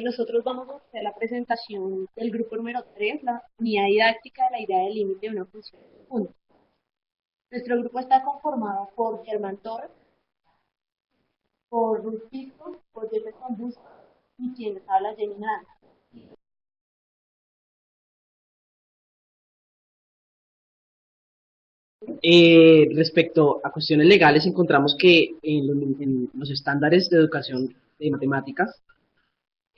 Nosotros vamos a hacer la presentación del grupo número 3, la unidad didáctica de la idea del límite de una función de punto. Nuestro grupo está conformado por Germán Torres, por Ruth Pisco, por Jefferson Bustos y quien les habla Jenny Nada. Respecto a cuestiones legales, encontramos que en los estándares de educación de matemáticas,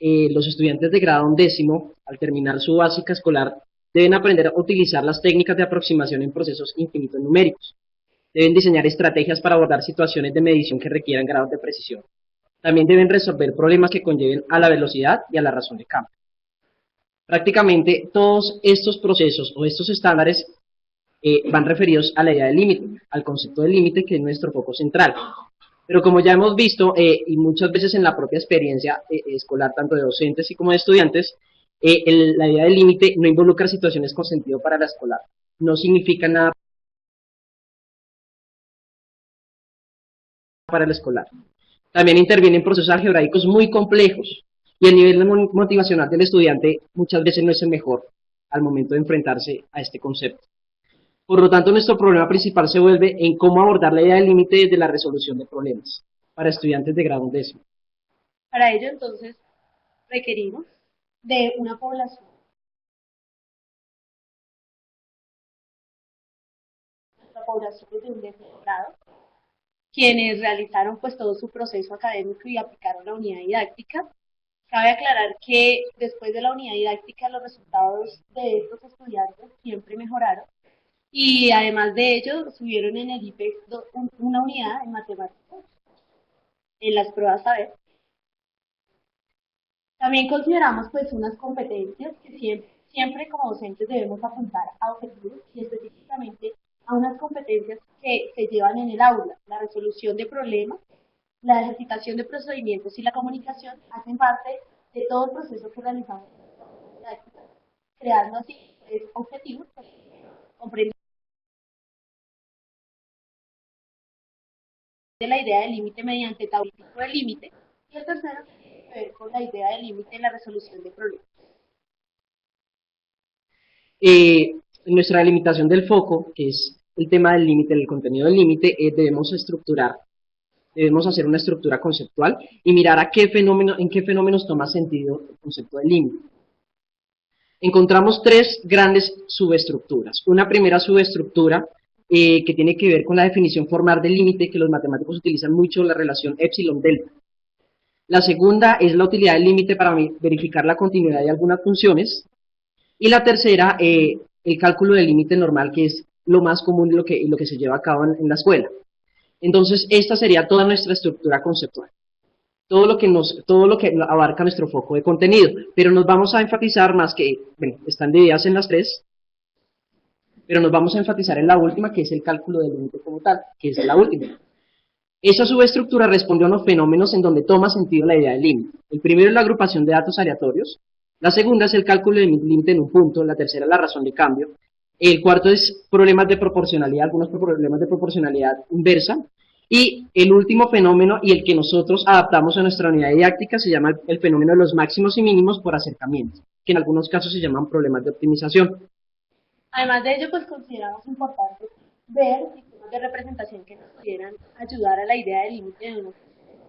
los estudiantes de grado undécimo, al terminar su básica escolar, deben aprender a utilizar las técnicas de aproximación en procesos infinitos numéricos. Deben diseñar estrategias para abordar situaciones de medición que requieran grados de precisión. También deben resolver problemas que conlleven a la velocidad y a la razón de cambio. Prácticamente todos estos procesos o estos estándares van referidos a la idea del límite, al concepto del límite, que es nuestro foco central. Pero como ya hemos visto, y muchas veces en la propia experiencia escolar, tanto de docentes y como de estudiantes, la idea del límite no involucra situaciones con sentido para la escolar. No significa nada para el escolar. También intervienen procesos algebraicos muy complejos y el nivel motivacional del estudiante muchas veces no es el mejor al momento de enfrentarse a este concepto. Por lo tanto, nuestro problema principal se vuelve en cómo abordar la idea del límite desde la resolución de problemas para estudiantes de grado undécimo. Para ello, entonces, requerimos de una población, nuestra población de un décimo grado, quienes realizaron pues todo su proceso académico y aplicaron la unidad didáctica. Cabe aclarar que después de la unidad didáctica los resultados de estos estudiantes siempre mejoraron y además de ello subieron en el IPEX una unidad en matemáticas en las pruebas saber. También consideramos pues unas competencias que siempre como docentes debemos apuntar a objetivos y específicamente a unas competencias que se llevan en el aula. La resolución de problemas, la ejercitación de procedimientos y la comunicación hacen parte de todo el proceso que realizamos en la didáctica, creando así pues, objetivos que comprenden la idea del límite mediante tablítico del límite y el tercero tiene que ver con la idea del límite en la resolución de problemas. En nuestra delimitación del foco, que es el tema del límite, el contenido del límite, debemos hacer una estructura conceptual y mirar en qué fenómenos toma sentido el concepto del límite. Encontramos tres grandes subestructuras. Una primera subestructura que tiene que ver con la definición formal del límite, que los matemáticos utilizan mucho la relación epsilon-delta. La segunda es la utilidad del límite para verificar la continuidad de algunas funciones. Y la tercera, el cálculo del límite normal, que es lo más común y lo que se lleva a cabo en la escuela. Entonces, esta sería toda nuestra estructura conceptual. Todo lo que abarca nuestro foco de contenido, pero nos vamos a enfatizar más que, bueno, están divididas en las tres, pero nos vamos a enfatizar en la última, que es el cálculo del límite como tal, que es la última. Esta subestructura responde a unos fenómenos en donde toma sentido la idea del límite. El primero es la agrupación de datos aleatorios, la segunda es el cálculo del límite en un punto, la tercera es la razón de cambio, el cuarto es problemas de proporcionalidad, algunos problemas de proporcionalidad inversa, y el último fenómeno y el que nosotros adaptamos a nuestra unidad didáctica se llama el fenómeno de los máximos y mínimos por acercamiento, que en algunos casos se llaman problemas de optimización. Además de ello, pues consideramos importante ver sistemas de representación que nos pudieran ayudar a la idea del límite de unos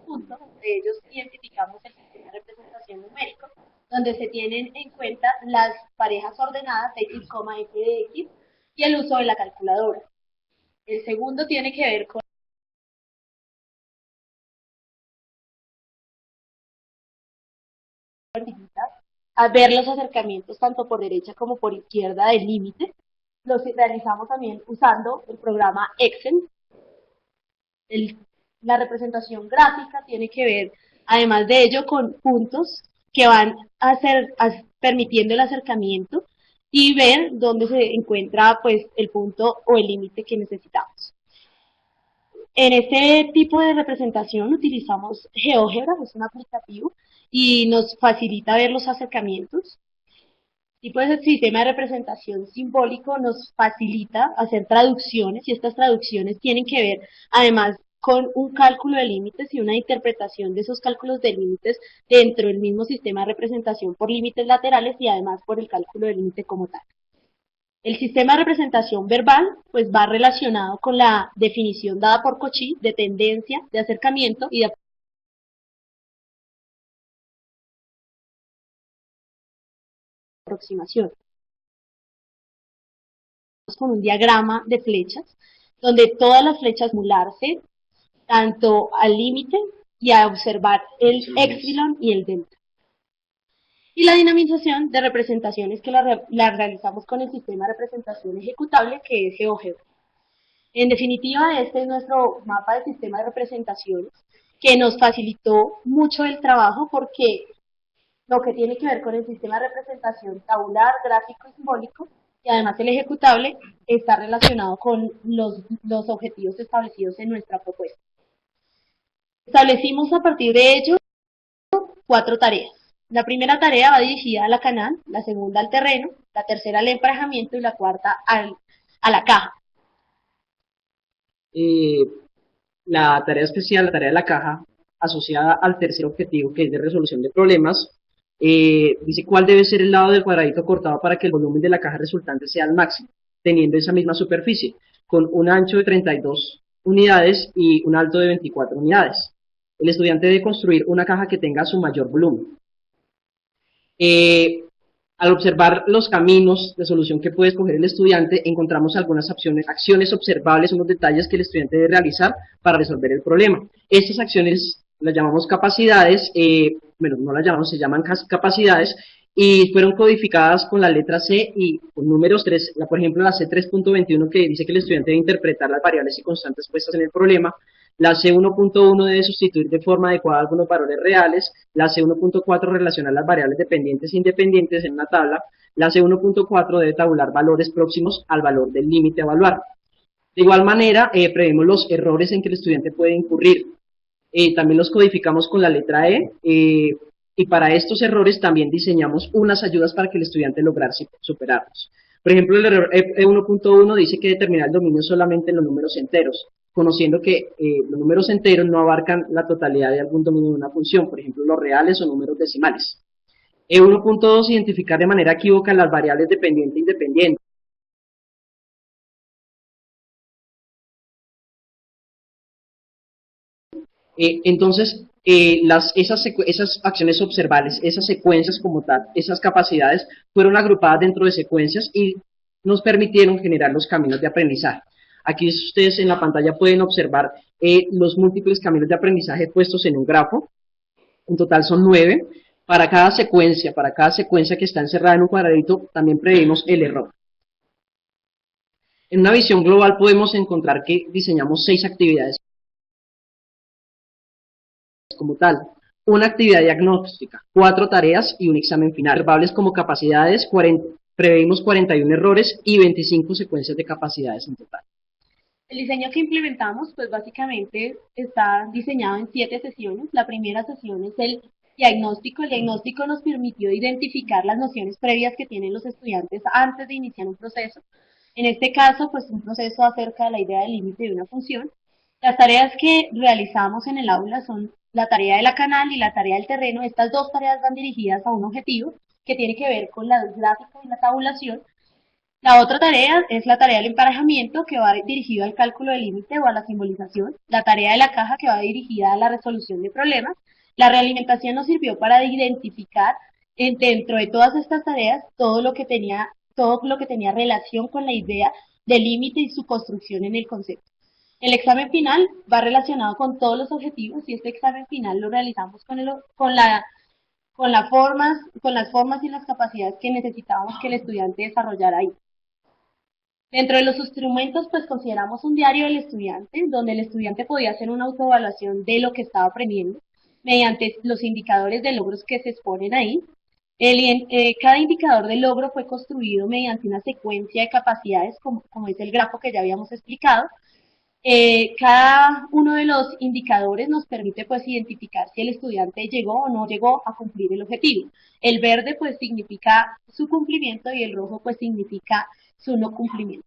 puntos. Entre ellos identificamos el sistema de representación numérico, donde se tienen en cuenta las parejas ordenadas x, f de x y el uso de la calculadora. El segundo tiene que ver con a ver los acercamientos tanto por derecha como por izquierda del límite. Los realizamos también usando el programa Excel. El, la representación gráfica tiene que ver, además de ello, con puntos que van permitiendo el acercamiento y ver dónde se encuentra pues el punto o el límite que necesitamos. En este tipo de representación utilizamos GeoGebra, es un aplicativo y nos facilita ver los acercamientos. Tipo de sistema de representación simbólico nos facilita hacer traducciones y estas traducciones tienen que ver además con un cálculo de límites y una interpretación de esos cálculos de límites dentro del mismo sistema de representación por límites laterales y además por el cálculo de límite como tal. El sistema de representación verbal pues va relacionado con la definición dada por Cauchy de tendencia, de acercamiento y de aproximación. Con un diagrama de flechas, donde todas las flechas simularse tanto al límite y a observar el epsilon y el delta. Y la dinamización de representaciones que la realizamos con el sistema de representación ejecutable que es GeoGebra. En definitiva, este es nuestro mapa de sistema de representaciones que nos facilitó mucho el trabajo porque lo que tiene que ver con el sistema de representación tabular, gráfico y simbólico, y además el ejecutable, está relacionado con los objetivos establecidos en nuestra propuesta. Establecimos a partir de ello 4 tareas. La primera tarea va dirigida a la canal, la segunda al terreno, la tercera al emparejamiento y la cuarta a la caja. La tarea especial, la tarea de la caja, asociada al tercer objetivo, que es de resolución de problemas, dice cuál debe ser el lado del cuadradito cortado para que el volumen de la caja resultante sea el máximo, teniendo esa misma superficie, con un ancho de 32 unidades y un alto de 24 unidades. El estudiante debe construir una caja que tenga su mayor volumen. Al observar los caminos de solución que puede escoger el estudiante, encontramos algunas acciones observables, unos detalles que el estudiante debe realizar para resolver el problema. Estas acciones las llamamos capacidades, bueno, no las llamamos, se llaman capacidades, y fueron codificadas con la letra C y con números 3, por ejemplo la C3.21 que dice que el estudiante debe interpretar las variables y constantes puestas en el problema, la C1.1 debe sustituir de forma adecuada algunos valores reales, la C1.4 relacionar las variables dependientes e independientes en una tabla, la C1.4 debe tabular valores próximos al valor del límite a evaluar. De igual manera, prevemos los errores en que el estudiante puede incurrir. También los codificamos con la letra E, y para estos errores también diseñamos unas ayudas para que el estudiante lograra superarlos. Por ejemplo, el error E1.1 dice que determina el dominio solamente en los números enteros, conociendo que los números enteros no abarcan la totalidad de algún dominio de una función, por ejemplo, los reales o números decimales. E1.2, identificar de manera equívoca las variables dependiente e independiente. Entonces, esas acciones observables, esas secuencias como tal, esas capacidades, fueron agrupadas dentro de secuencias y nos permitieron generar los caminos de aprendizaje. Aquí ustedes en la pantalla pueden observar los múltiples caminos de aprendizaje puestos en un grafo. En total son 9. Para cada secuencia que está encerrada en un cuadradito, también previmos el error. En una visión global podemos encontrar que diseñamos 6 actividades como tal, una actividad diagnóstica, 4 tareas y un examen final. Observables como capacidades, preveímos 41 errores y 25 secuencias de capacidades en total. El diseño que implementamos, pues básicamente está diseñado en 7 sesiones. La primera sesión es el diagnóstico. El diagnóstico nos permitió identificar las nociones previas que tienen los estudiantes antes de iniciar un proceso. En este caso, pues un proceso acerca de la idea del límite de una función. Las tareas que realizamos en el aula son la tarea de la canal y la tarea del terreno. Estas 2 tareas van dirigidas a un objetivo que tiene que ver con la gráfica y la tabulación. La otra tarea es la tarea del emparejamiento, que va dirigido al cálculo del límite o a la simbolización. La tarea de la caja, que va dirigida a la resolución de problemas. La realimentación nos sirvió para identificar dentro de todas estas tareas todo lo que tenía relación con la idea del límite y su construcción en el concepto. El examen final va relacionado con todos los objetivos y este examen final lo realizamos con las formas y las capacidades que necesitábamos que el estudiante desarrollara ahí. Dentro de los instrumentos, pues consideramos un diario del estudiante, donde el estudiante podía hacer una autoevaluación de lo que estaba aprendiendo, mediante los indicadores de logros que se exponen ahí. Cada indicador de logro fue construido mediante una secuencia de capacidades, como es el grafo que ya habíamos explicado. Cada uno de los indicadores nos permite pues identificar si el estudiante llegó o no llegó a cumplir el objetivo. El verde pues significa su cumplimiento y el rojo pues significa su no cumplimiento.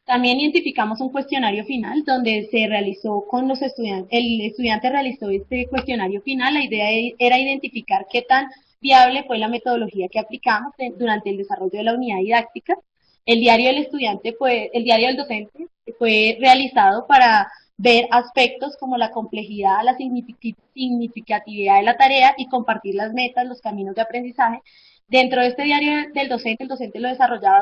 También identificamos un cuestionario final donde se realizó con los estudiantes, el estudiante realizó este cuestionario final. La idea era identificar qué tan viable fue la metodología que aplicamos durante el desarrollo de la unidad didáctica. El diario del estudiante el diario del docente fue realizado para ver aspectos como la complejidad, la significatividad de la tarea y compartir las metas, los caminos de aprendizaje. Dentro de este diario del docente, el docente lo desarrollaba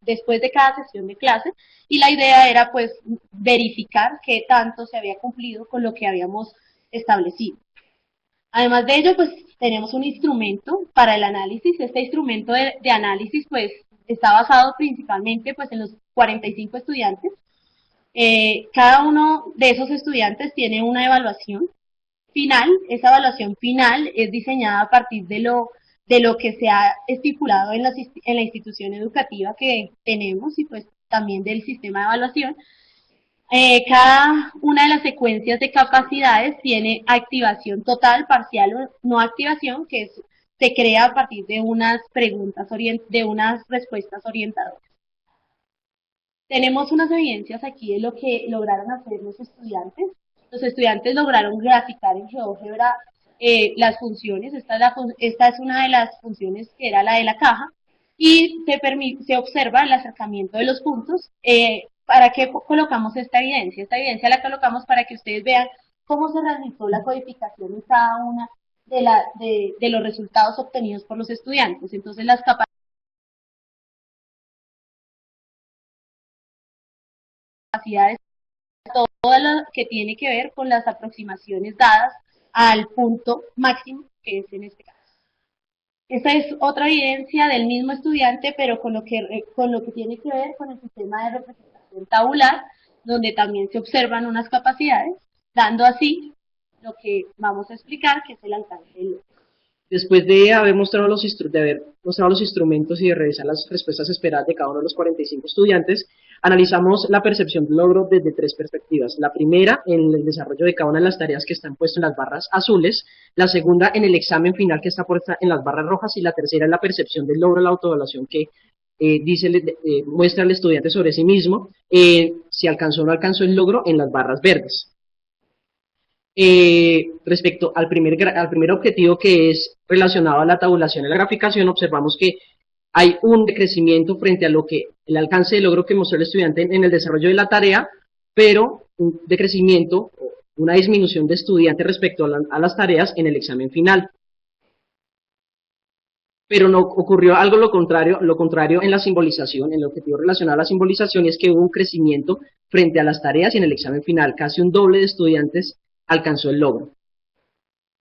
después de cada sesión de clase y la idea era pues verificar qué tanto se había cumplido con lo que habíamos establecido. Además de ello, pues tenemos un instrumento para el análisis. Este instrumento de análisis pues está basado principalmente pues en los 45 estudiantes. Cada uno de esos estudiantes tiene una evaluación final. Esa evaluación final es diseñada a partir de lo que se ha estipulado en la institución educativa que tenemos y pues también del sistema de evaluación. Cada una de las secuencias de capacidades tiene activación total, parcial o no activación, se crea a partir de unas preguntas, de unas respuestas orientadoras. Tenemos unas evidencias aquí de lo que lograron hacer los estudiantes. Los estudiantes lograron graficar en GeoGebra las funciones. Esta es una de las funciones que era la de la caja y se observa el acercamiento de los puntos. ¿Para qué colocamos esta evidencia? Esta evidencia la colocamos para que ustedes vean cómo se realizó la codificación en cada una de los resultados obtenidos por los estudiantes. Entonces, las capacidades, todo lo que tiene que ver con las aproximaciones dadas al punto máximo, que es en este caso. Esta es otra evidencia del mismo estudiante, pero con lo que tiene que ver con el sistema de representación tabular, donde también se observan unas capacidades, dando así lo que vamos a explicar, que es el alcance del logro. Después de haber mostrado los instrumentos y de revisar las respuestas esperadas de cada uno de los 45 estudiantes, analizamos la percepción del logro desde 3 perspectivas. La primera, en el desarrollo de cada una de las tareas que están puestas en las barras azules. La segunda, en el examen final que está puesta en las barras rojas. Y la tercera, en la percepción del logro, la autoevaluación que muestra al estudiante sobre sí mismo, si alcanzó o no alcanzó el logro en las barras verdes. Respecto al primer objetivo, que es relacionado a la tabulación y la graficación, observamos que hay un decrecimiento frente a el alcance de logro que mostró el estudiante en el desarrollo de la tarea, pero un decrecimiento, una disminución de estudiantes respecto a las tareas en el examen final. Pero no ocurrió algo lo contrario en la simbolización, en el objetivo relacionado a la simbolización, es que hubo un crecimiento frente a las tareas y en el examen final. Casi un doble de estudiantes alcanzó el logro.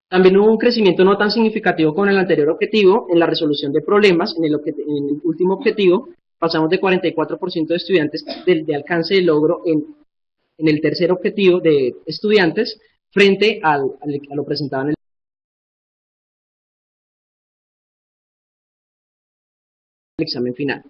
También hubo un crecimiento no tan significativo con el anterior objetivo en la resolución de problemas. En el último objetivo pasamos de 44% de estudiantes de alcance de logro en el tercer objetivo de estudiantes frente a lo presentado en el examen final.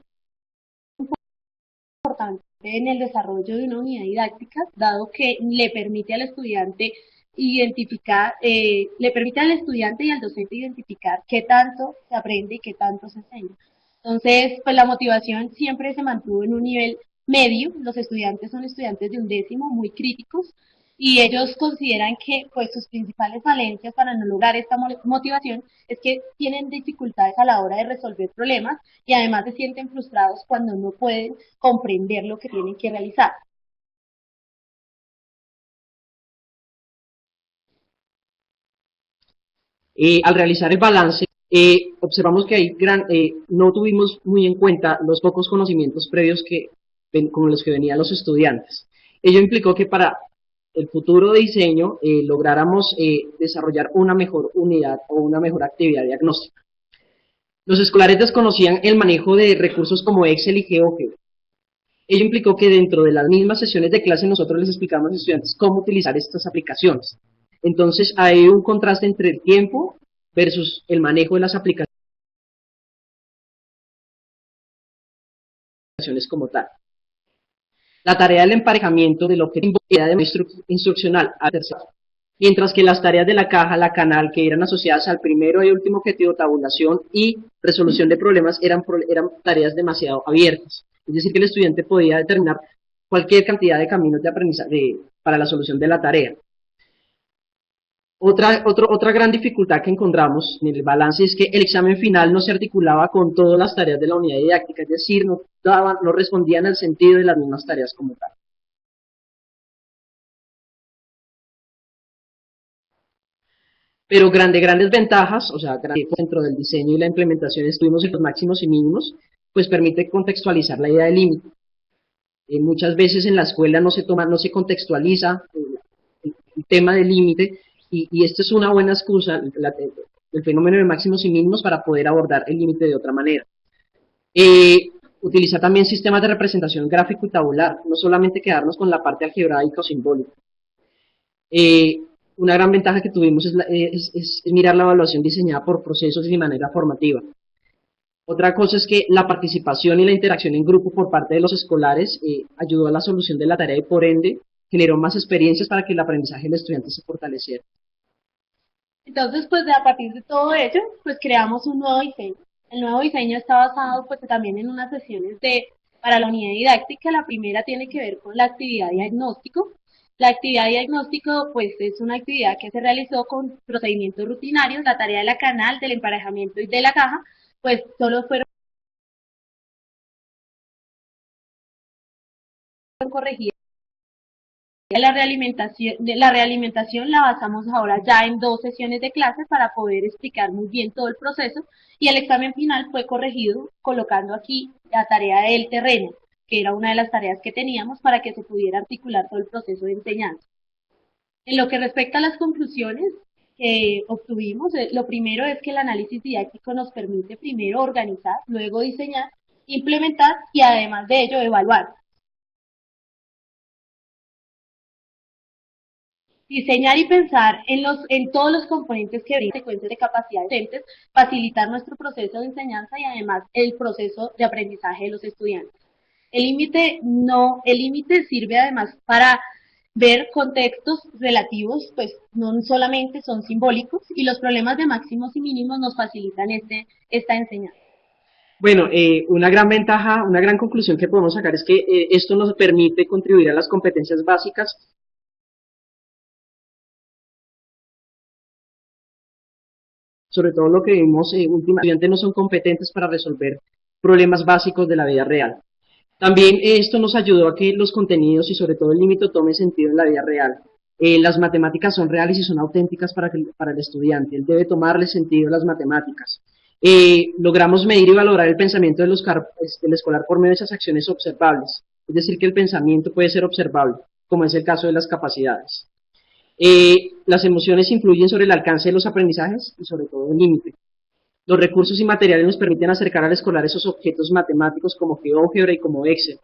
Importante en el desarrollo de una unidad didáctica, dado que le permite al estudiante identificar, le permite al estudiante y al docente identificar qué tanto se aprende y qué tanto se enseña. Entonces, pues la motivación siempre se mantuvo en un nivel medio. Los estudiantes son estudiantes de 11º, muy críticos, y ellos consideran que pues sus principales falencias para no lograr esta motivación es que tienen dificultades a la hora de resolver problemas y además se sienten frustrados cuando no pueden comprender lo que tienen que realizar. Al realizar el balance, observamos que no tuvimos muy en cuenta los pocos conocimientos previos con los que venían los estudiantes. Ello implicó que para el futuro de diseño lográramos desarrollar una mejor unidad o una mejor actividad diagnóstica. Los escolares desconocían el manejo de recursos como Excel y GeoGebra. Ello implicó que dentro de las mismas sesiones de clase nosotros les explicamos a los estudiantes cómo utilizar estas aplicaciones. Entonces hay un contraste entre el tiempo versus el manejo de las aplicaciones como tal. La tarea del emparejamiento del objetivo de instruccional a tercero. mientras que las tareas de la caja, la canal, que eran asociadas al primero y último objetivo, tabulación y resolución de problemas, eran tareas demasiado abiertas. Es decir, que el estudiante podía determinar cualquier cantidad de caminos de aprendizaje para la solución de la tarea. Otra gran dificultad que encontramos en el balance es que el examen final no se articulaba con todas las tareas de la unidad didáctica, es decir, no respondían al sentido de las mismas tareas como tal. Pero grandes ventajas, o sea, dentro del diseño y la implementación estuvimos en los máximos y mínimos, pues permite contextualizar la idea del límite. Muchas veces en la escuela no se contextualiza el tema del límite, y esto es una buena excusa, el fenómeno de máximos y mínimos, para poder abordar el límite de otra manera. Utilizar también sistemas de representación gráfico y tabular, no solamente quedarnos con la parte algebraica o simbólica. Una gran ventaja que tuvimos es mirar la evaluación diseñada por procesos y de manera formativa. Otra cosa es que la participación y la interacción en grupo por parte de los escolares ayudó a la solución de la tarea y por ende generó más experiencias para que el aprendizaje del estudiante se fortaleciera. Entonces, pues a partir de todo ello, pues creamos un nuevo diseño. El nuevo diseño está basado pues también en unas sesiones para la unidad didáctica. La primera tiene que ver con la actividad diagnóstico. La actividad diagnóstico pues es una actividad que se realizó con procedimientos rutinarios. La tarea de la canal, del emparejamiento y de la caja, pues solo fueron corregidas. La realimentación la basamos ahora ya en 2 sesiones de clase para poder explicar muy bien todo el proceso, y el examen final fue corregido colocando aquí la tarea del terreno, que era una de las tareas que teníamos para que se pudiera articular todo el proceso de enseñanza. En lo que respecta a las conclusiones que obtuvimos, lo primero es que el análisis didáctico nos permite primero organizar, luego diseñar, implementar y además de ello evaluar. Diseñar y pensar en todos los componentes que brindan secuencias de capacidades docentes, facilitar nuestro proceso de enseñanza y además el proceso de aprendizaje de los estudiantes. El límite sirve además para ver contextos relativos, pues no solamente son simbólicos, y los problemas de máximos y mínimos nos facilitan esta enseñanza. Bueno, una gran ventaja, una gran conclusión que podemos sacar es que esto nos permite contribuir a las competencias básicas, sobre todo lo que vimos últimamente. Estudiantes no son competentes para resolver problemas básicos de la vida real. También esto nos ayudó a que los contenidos y sobre todo el límite tome sentido en la vida real. Las matemáticas son reales y son auténticas para el estudiante. Él debe tomarle sentido a las matemáticas. Logramos medir y valorar el pensamiento del escolar por medio de esas acciones observables. Es decir, que el pensamiento puede ser observable, como es el caso de las capacidades. Las emociones influyen sobre el alcance de los aprendizajes y sobre todo el límite. Los recursos y materiales nos permiten acercar al escolar esos objetos matemáticos como GeoGebra y como Excel.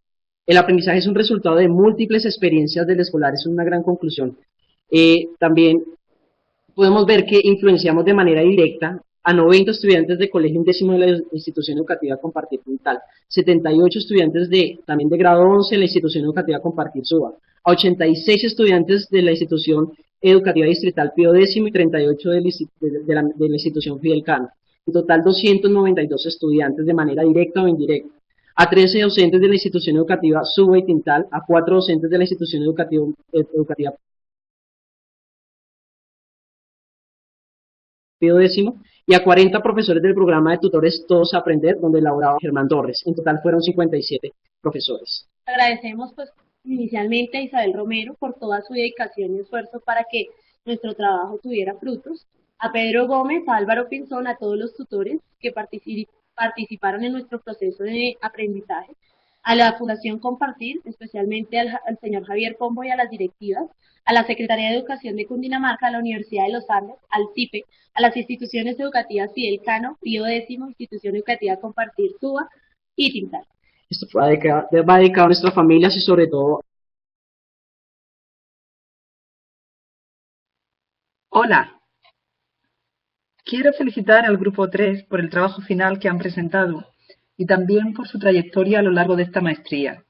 El aprendizaje es un resultado de múltiples experiencias del escolar, es una gran conclusión. También podemos ver que influenciamos de manera directa a 90 estudiantes de colegio undécimo de la institución educativa Compartir Quintal, 78 estudiantes también de grado 11 de la institución educativa Compartir Suba, a 86 estudiantes de la institución educativa distrital Pío X y 38 de la institución Fidel Cano. En total 292 estudiantes de manera directa o indirecta, a 13 docentes de la institución educativa Suba y Tintal, a 4 docentes de la institución educativa Pío X y a 40 profesores del programa de tutores Todos a Aprender, donde laboraba Germán Torres. En total fueron 57 profesores. Agradecemos pues inicialmente a Isabel Romero por toda su dedicación y esfuerzo para que nuestro trabajo tuviera frutos, a Pedro Gómez, a Álvaro Pinzón, a todos los tutores que participaron en nuestro proceso de aprendizaje, a la Fundación Compartir, especialmente al señor Javier Pombo y a las directivas, a la Secretaría de Educación de Cundinamarca, a la Universidad de los Andes, al CIPE, a las instituciones educativas Fidel Cano, Pío X, Institución Educativa Compartir Suba y Tintal. Esto va dedicado a nuestras familias y sobre todo. Hola. Quiero felicitar al Grupo 3 por el trabajo final que han presentado y también por su trayectoria a lo largo de esta maestría.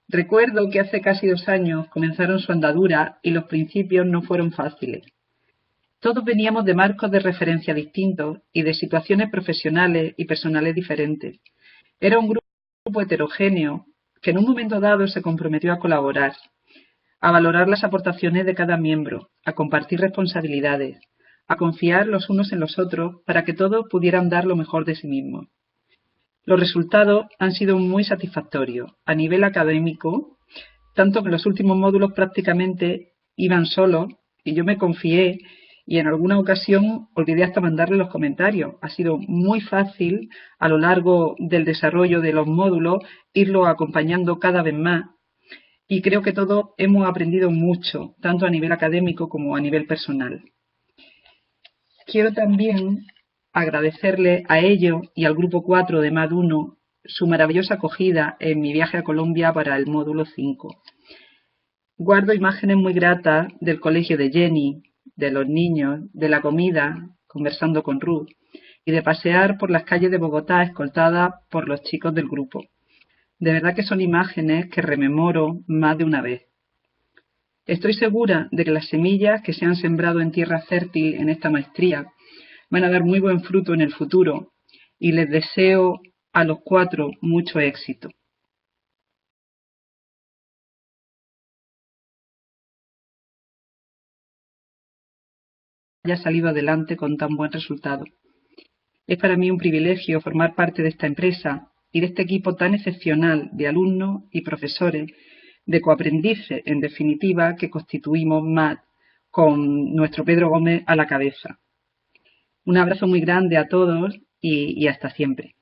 Recuerdo que hace casi 2 años comenzaron su andadura y los principios no fueron fáciles. Todos veníamos de marcos de referencia distintos y de situaciones profesionales y personales diferentes. Era un grupo heterogéneo que en un momento dado se comprometió a colaborar, a valorar las aportaciones de cada miembro, a compartir responsabilidades, a confiar los unos en los otros para que todos pudieran dar lo mejor de sí mismos. Los resultados han sido muy satisfactorios. A nivel académico, tanto que los últimos módulos prácticamente iban solos y yo me confié y en alguna ocasión olvidé hasta mandarle los comentarios. Ha sido muy fácil a lo largo del desarrollo de los módulos irlo acompañando cada vez más y creo que todos hemos aprendido mucho, tanto a nivel académico como a nivel personal. Quiero también agradecerle a ellos y al grupo 4 de MAD1 su maravillosa acogida en mi viaje a Colombia para el módulo 5. Guardo imágenes muy gratas del colegio de Jenny, de los niños, de la comida, conversando con Ruth, y de pasear por las calles de Bogotá escoltada por los chicos del grupo. De verdad que son imágenes que rememoro más de una vez. Estoy segura de que las semillas que se han sembrado en tierra fértil en esta maestría van a dar muy buen fruto en el futuro y les deseo a los 4 mucho éxito. Haya salido adelante con tan buen resultado. Es para mí un privilegio formar parte de esta empresa y de este equipo tan excepcional de alumnos y profesores, de coaprendices, en definitiva, que constituimos MAD con nuestro Pedro Gómez a la cabeza. Un abrazo muy grande a todos y hasta siempre.